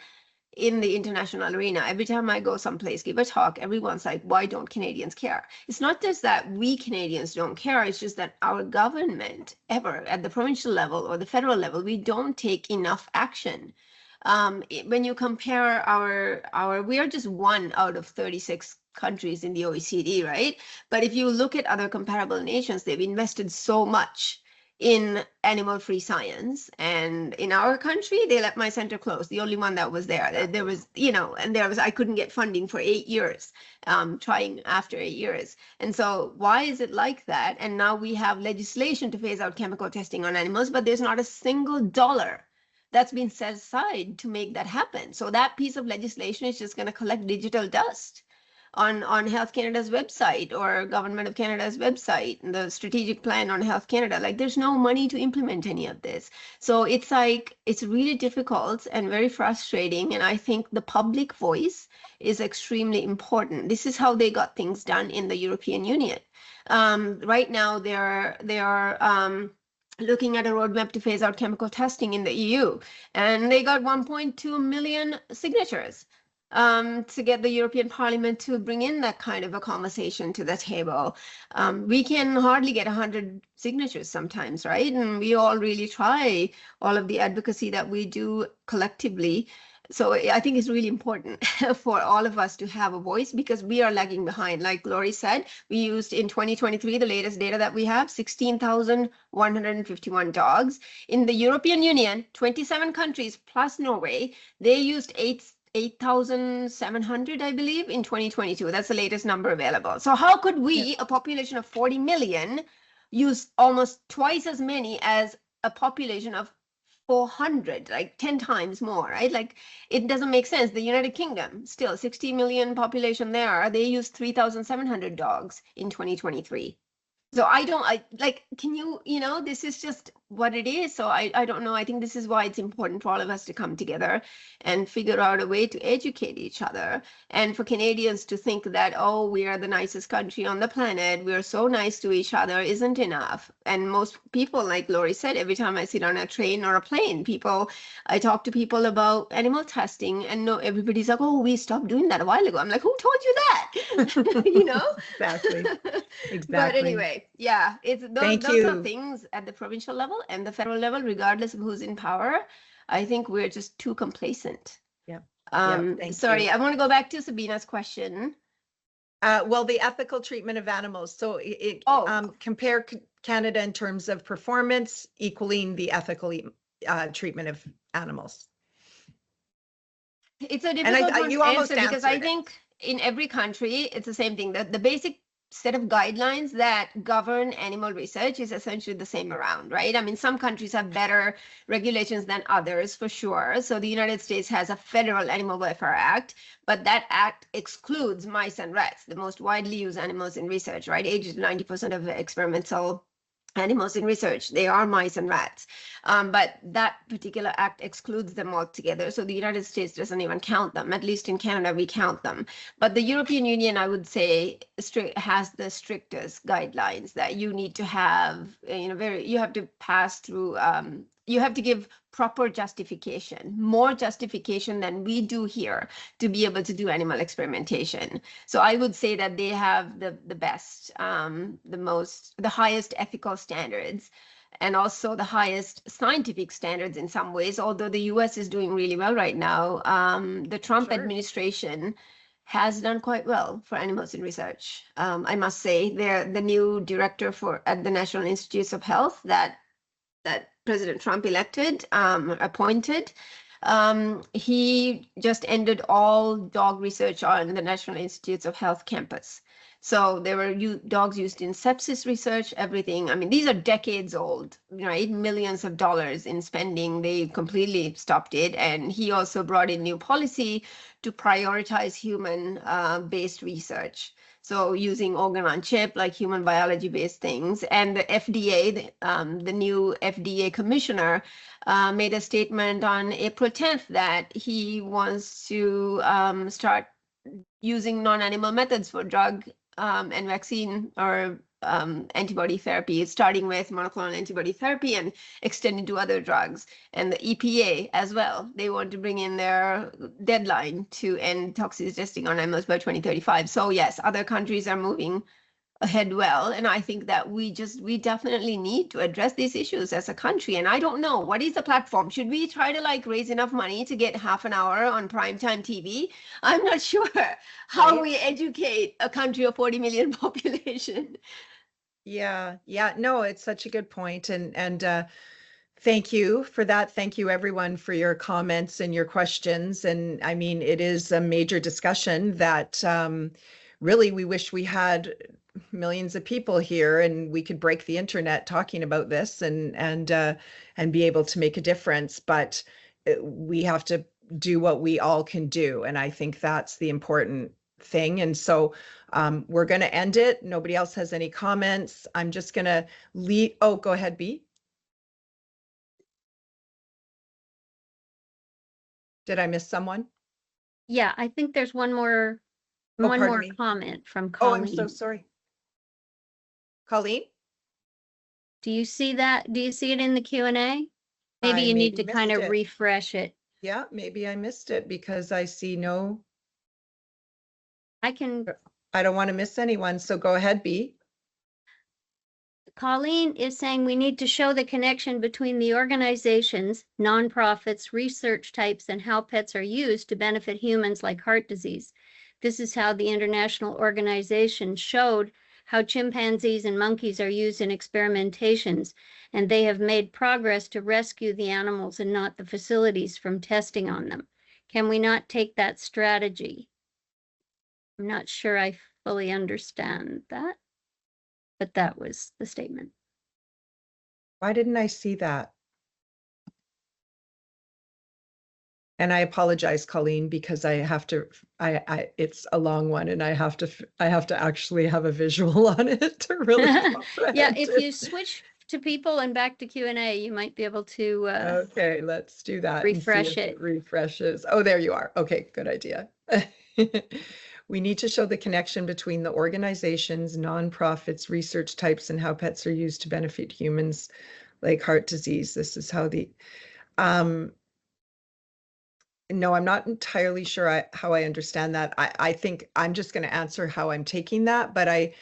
in the international arena. Every time I go someplace, give a talk, everyone's like, why don't Canadians care? It's not just that we Canadians don't care, it's just that our government ever at the provincial level or the federal level, we don't take enough action. When you compare we are just 1 out of 36 countries in the OECD, right? But if you look at other comparable nations, they've invested so much in animal-free science, and in our country they let my center close, the only one that was there. There was, you know, and I couldn't get funding for 8 years, trying after 8 years. And so why is it like that? And now we have legislation to phase out chemical testing on animals, but there's not a single dollar that's been set aside to make that happen. So that piece of legislation is just going to collect digital dust on Health Canada's website or Government of Canada's website, the strategic plan on Health Canada. Like there's no money to implement any of this. So it's like, it's really difficult and very frustrating. And I think the public voice is extremely important. This is how they got things done in the European Union. Right now, they are looking at a roadmap to phase out chemical testing in the EU, and they got 1.2 million signatures to get the European Parliament to bring in that kind of a conversation to the table. We can hardly get 100 signatures sometimes, right? And we all really try all of the advocacy that we do collectively. So I think it's really important for all of us to have a voice because we are lagging behind. Like Lori said, we used in 2023, the latest data that we have, 16,151 dogs. In the European Union, 27 countries plus Norway, they used 8,700, I believe, in 2022. That's the latest number available. So how could we, a population of 40 million, use almost twice as many as a population of 400, like 10 times more, right? Like it doesn't make sense. The United Kingdom, still 60 million population there, they used 3,700 dogs in 2023. So can you, this is just what it is. So I don't know. I think this is why it's important for all of us to come together and figure out a way to educate each other. And for Canadians to think that, oh, we are the nicest country on the planet, we're so nice to each other, isn't enough. And most people, like Lori said, every time I sit on a train or a plane, I talk to people about animal testing, and no, everybody's like, oh, we stopped doing that a while ago. I'm like, who told you that? Exactly. But anyway, yeah, those are things at the provincial level and the federal level, regardless of who's in power. I think we're just too complacent. Yeah. Sorry, I want to go back to Sabina's question. Well, the ethical treatment of animals. So compare Canada in terms of performance equaling the ethical treatment of animals. It's a difficult one to answer because I think in every country, it's the same thing. The basic set of guidelines that govern animal research is essentially the same around, right? I mean, some countries have better regulations than others for sure. So the United States has a federal Animal Welfare Act, but that act excludes mice and rats, the most widely used animals in research, right? 80 to 90% of experimental animals in research, they are mice and rats. But that particular act excludes them altogether. So the United States doesn't even count them. At least in Canada, we count them. But the European Union, I would say, has the strictest guidelines that you need to have, you have to pass through, you have to give proper justification, more justification than we do here to be able to do animal experimentation. So I would say that they have the best, the highest ethical standards, and also the highest scientific standards in some ways, although the US is doing really well right now. The Trump administration has done quite well for animals in research. I must say, they're the new director at the National Institutes of Health that President Trump appointed. He just ended all dog research on the National Institutes of Health campus. So there were dogs used in sepsis research, everything. I mean, these are decades old, right? Millions of dollars in spending. They completely stopped it. And he also brought in new policy to prioritize human-based research. So using organ on chip, like human biology-based things. And the FDA, the new FDA commissioner, made a statement on April 10th that he wants to start using non-animal methods for drug and vaccine or antibody therapy, starting with monoclonal antibody therapy and extending to other drugs. And the EPA as well, they want to bring in their deadline to end toxicity testing on animals by 2035. So yes, other countries are moving ahead well, and I think that we definitely need to address these issues as a country. And I don't know, what is the platform? Should we try to like raise enough money to get half an hour on primetime TV? I'm not sure how we educate a country of 40 million population. Yeah, no, it's such a good point. And thank you for that. Thank you everyone for your comments and your questions. And I mean, it is a major discussion that really we wish we had millions of people here and we could break the internet talking about this and be able to make a difference. But we have to do what we all can do. And I think that's the important thing. And so we're going to end it. Nobody else has any comments. I'm just going to leave. Oh, go ahead, B. Did I miss someone? Yeah, I think there's one more comment from Oh, Colleen. I'm so sorry. Colleen? Do you see that? Do you see it in the Q&A? Maybe you need to kind of refresh it. Yeah, maybe I missed it because I see no. I don't want to miss anyone, so go ahead, B. Colleen is saying we need to show the connection between the organizations, nonprofits, research types, and how pets are used to benefit humans like heart disease. This is how the international organization showed how chimpanzees and monkeys are used in experimentations, and they have made progress to rescue the animals and not the facilities from testing on them. Can we not take that strategy? I'm not sure I fully understand that, but that was the statement. Why didn't I see that? And I apologize, Colleen, because I have to, it's a long one and I have to actually have a visual on it to really Yeah, if you switch to people and back to Q&A, you might be able to okay, let's do that. Refresh it. Refreshes. Oh, there you are. Okay, good idea. We need to show the connection between the organizations, nonprofits, research types, and how pets are used to benefit humans like heart disease. This is how the no, I'm not entirely sure how I understand that. I think I'm just going to answer how I'm taking that, but I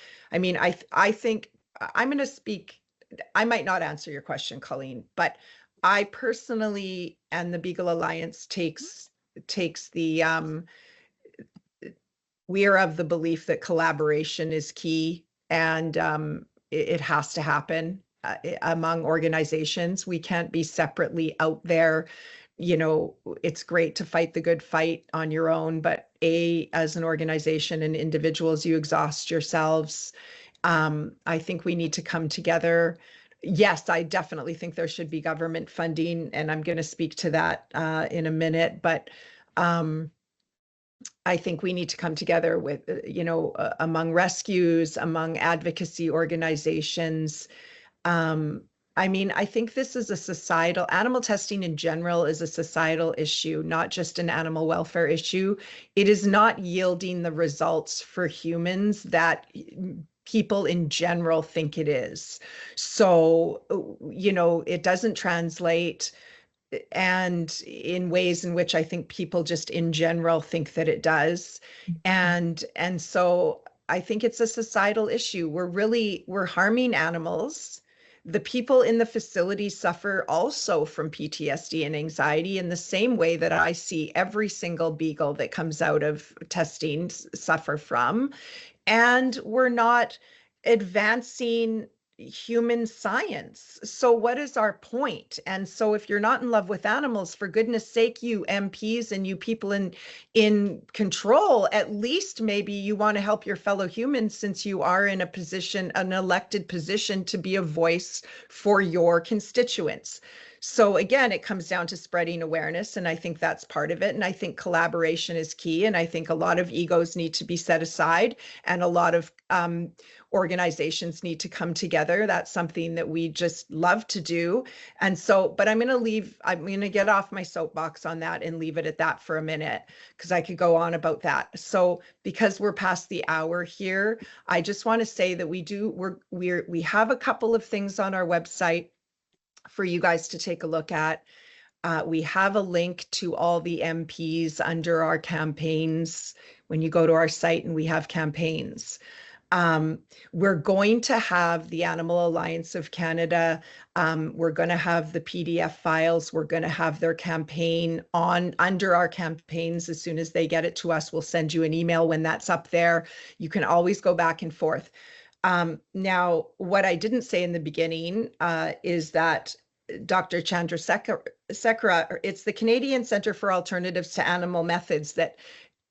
think I'm going to speak. I might not answer your question, Colleen, but I personally, and the Beagle Alliance takes the we are of the belief that collaboration is key, and it has to happen among organizations. We can't be separately out there. You know, it's great to fight the good fight on your own, but as an organization and individuals, you exhaust yourselves. I think we need to come together. Yes, I definitely think there should be government funding, and I'm going to speak to that in a minute. But I think we need to come together with, among rescues, among advocacy organizations. I mean, I think this is a societal, animal testing in general is a societal issue, not just an animal welfare issue. It is not yielding the results for humans that people in general think it is. So, it doesn't translate, and in ways in which I think people just in general think that it does. And so I think it's a societal issue. We're harming animals. The people in the facility suffer also from PTSD and anxiety in the same way that I see every single beagle that comes out of testing suffer from. And we're not advancing human science. So what is our point? And so if you're not in love with animals, for goodness sake, you MPs and you people in control, at least maybe you want to help your fellow humans, since you are in a position, an elected position, to be a voice for your constituents. So again, it comes down to spreading awareness, and I think that's part of it. And I think collaboration is key. And I think a lot of egos need to be set aside, and a lot of organizations need to come together. That's something that we just love to do. And so, but I'm going to get off my soapbox on that and leave it at that for a minute, because I could go on about that. So because we're past the hour here, I just want to say that we have a couple of things on our website for you guys to take a look at. We have a link to all the MPs under our campaigns when you go to our site, and we have campaigns. We're going to have the Animal Alliance of Canada. We're going to have the PDF files. We're going to have their campaign under our campaigns. As soon as they get it to us, we'll send you an email when that's up there. You can always go back and forth. Now, what I didn't say in the beginning is that Dr. Chandrasekhar, it's the Canadian Centre for Alternatives to Animal Methods that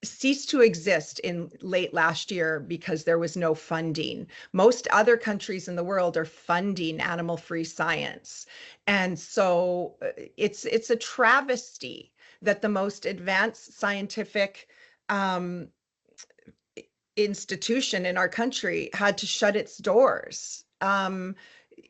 ceased to exist in late last year because there was no funding. Most other countries in the world are funding animal-free science. And so it's a travesty that the most advanced scientific institution in our country had to shut its doors.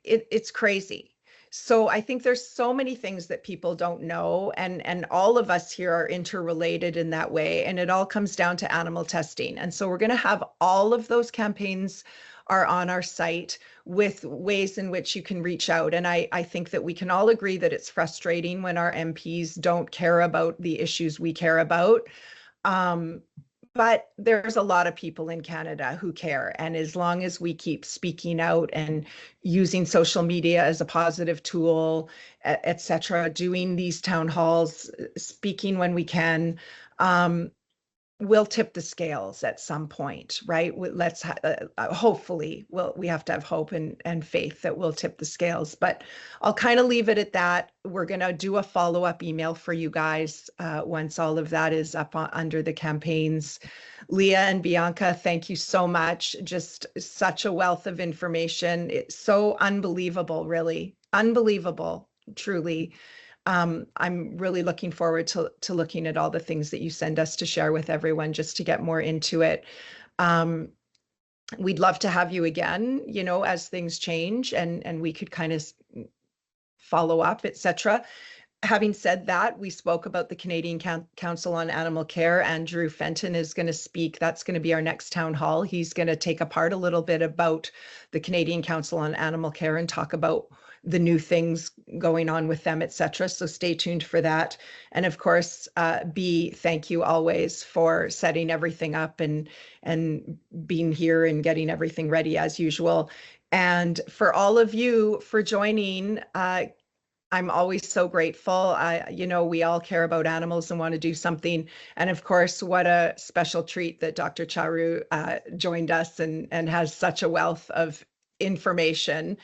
It's crazy. So I think there's so many things that people don't know, and all of us here are interrelated in that way, and it all comes down to animal testing. And so we're going to have all of those campaigns are on our site with ways in which you can reach out. And I think that we can all agree that it's frustrating when our MPs don't care about the issues we care about. But there's a lot of people in Canada who care. And as long as we keep speaking out and using social media as a positive tool, et cetera, doing these town halls, speaking when we can, we'll tip the scales at some point, right? Let's hopefully, we have to have hope and faith that we'll tip the scales. But I'll kind of leave it at that. We're going to do a follow-up email for you guys once all of that is up under the campaigns. Leah and Bianca, thank you so much. Just such a wealth of information. It's so unbelievable, really. Unbelievable, truly. I'm really looking forward to looking at all the things that you send us to share with everyone, just to get more into it. We'd love to have you again, as things change, and we could kind of follow up, etc. Having said that, we spoke about the Canadian Council on Animal Care. Andrew Fenton is going to speak. That's going to be our next town hall. He's going to take apart a little bit about the Canadian Council on Animal Care and talk about the new things going on with them, etc. So stay tuned for that. And of course, B, thank you always for setting everything up and being here and getting everything ready as usual. And for all of you for joining, I'm always so grateful. We all care about animals and want to do something. And of course, what a special treat that Dr. Charu joined us and has such a wealth of information.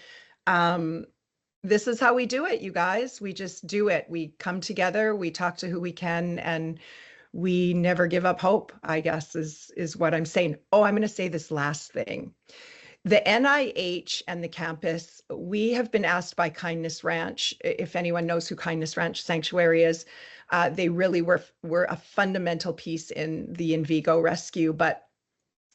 This is how we do it, you guys. We just do it. We come together, we talk to who we can, and we never give up hope, I guess is what I'm saying. Oh, I'm going to say this last thing. The NIH and the campus, we have been asked by Kindness Ranch, if anyone knows who Kindness Ranch Sanctuary is, they really were a fundamental piece in the in Vigo rescue, but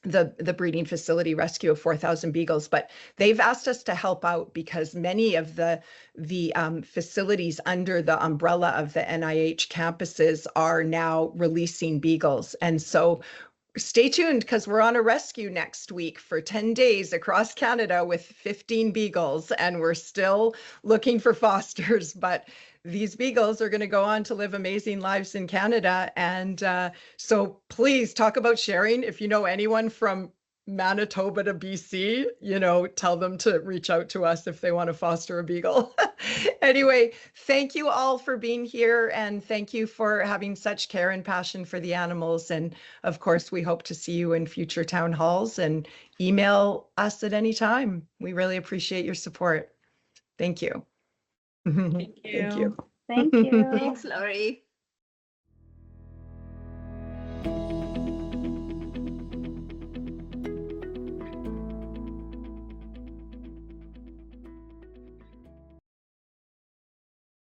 the breeding facility rescue of 4,000 beagles, but they've asked us to help out because many of the facilities under the umbrella of the NIH campuses are now releasing beagles. And so stay tuned because we're on a rescue next week for 10 days across Canada with 15 beagles, and we're still looking for fosters, but these beagles are going to go on to live amazing lives in Canada. And so please talk about sharing. If you know anyone from Manitoba to BC, tell them to reach out to us if they want to foster a beagle. Anyway, thank you all for being here, and thank you for having such care and passion for the animals. And of course, we hope to see you in future town halls, and email us at any time. We really appreciate your support. Thank you. Thank you. Thank you. Thank you. Thanks, Lori.